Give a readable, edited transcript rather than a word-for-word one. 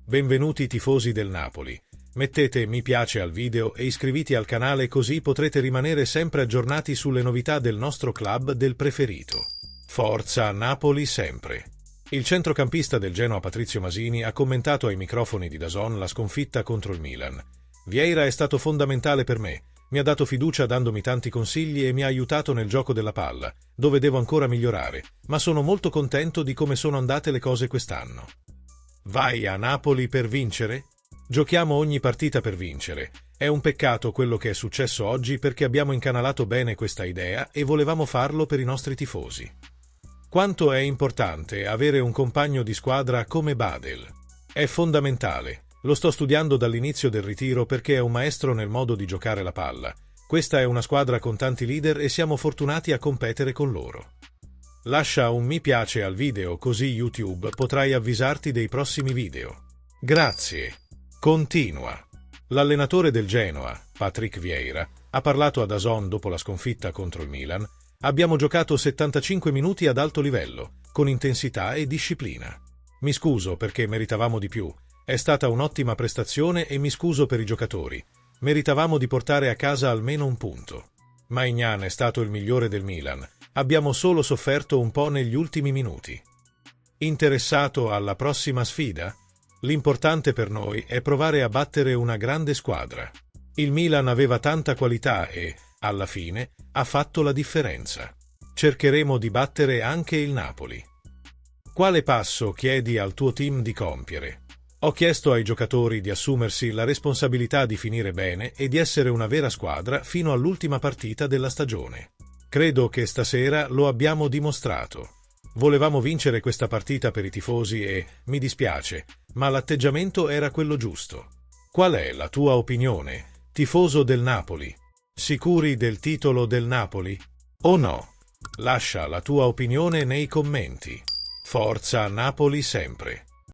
Benvenuti tifosi del Napoli. Mettete mi piace al video e iscriviti al canale così potrete rimanere sempre aggiornati sulle novità del nostro club del preferito. Forza Napoli sempre! Il centrocampista del Genoa Patrizio Masini ha commentato ai microfoni di DAZN la sconfitta contro il Milan. Vieira è stato fondamentale per me, mi ha dato fiducia dandomi tanti consigli e mi ha aiutato nel gioco della palla, dove devo ancora migliorare, ma sono molto contento di come sono andate le cose quest'anno. Vai a Napoli per vincere? Giochiamo ogni partita per vincere. È un peccato quello che è successo oggi perché abbiamo incanalato bene questa idea e volevamo farlo per i nostri tifosi. Quanto è importante avere un compagno di squadra come Badel. È fondamentale. Lo sto studiando dall'inizio del ritiro perché è un maestro nel modo di giocare la palla. Questa è una squadra con tanti leader e siamo fortunati a competere con loro. Lascia un mi piace al video così YouTube potrai avvisarti dei prossimi video. Grazie. Continua. L'allenatore del Genoa, Patrick Vieira, ha parlato a DAZN dopo la sconfitta contro il Milan. Abbiamo giocato 75 minuti ad alto livello, con intensità e disciplina. Mi scuso perché meritavamo di più. È stata un'ottima prestazione e mi scuso per i giocatori. Meritavamo di portare a casa almeno un punto. Maignan è stato il migliore del Milan. Abbiamo solo sofferto un po' negli ultimi minuti. Interessato alla prossima sfida? L'importante per noi è provare a battere una grande squadra. Il Milan aveva tanta qualità e, alla fine, ha fatto la differenza. Cercheremo di battere anche il Napoli. Quale passo chiedi al tuo team di compiere? Ho chiesto ai giocatori di assumersi la responsabilità di finire bene e di essere una vera squadra fino all'ultima partita della stagione. Credo che stasera lo abbiamo dimostrato. Volevamo vincere questa partita per i tifosi e, mi dispiace, ma l'atteggiamento era quello giusto. Qual è la tua opinione, tifoso del Napoli? Sicuri del titolo del Napoli? O no? Lascia la tua opinione nei commenti. Forza Napoli sempre!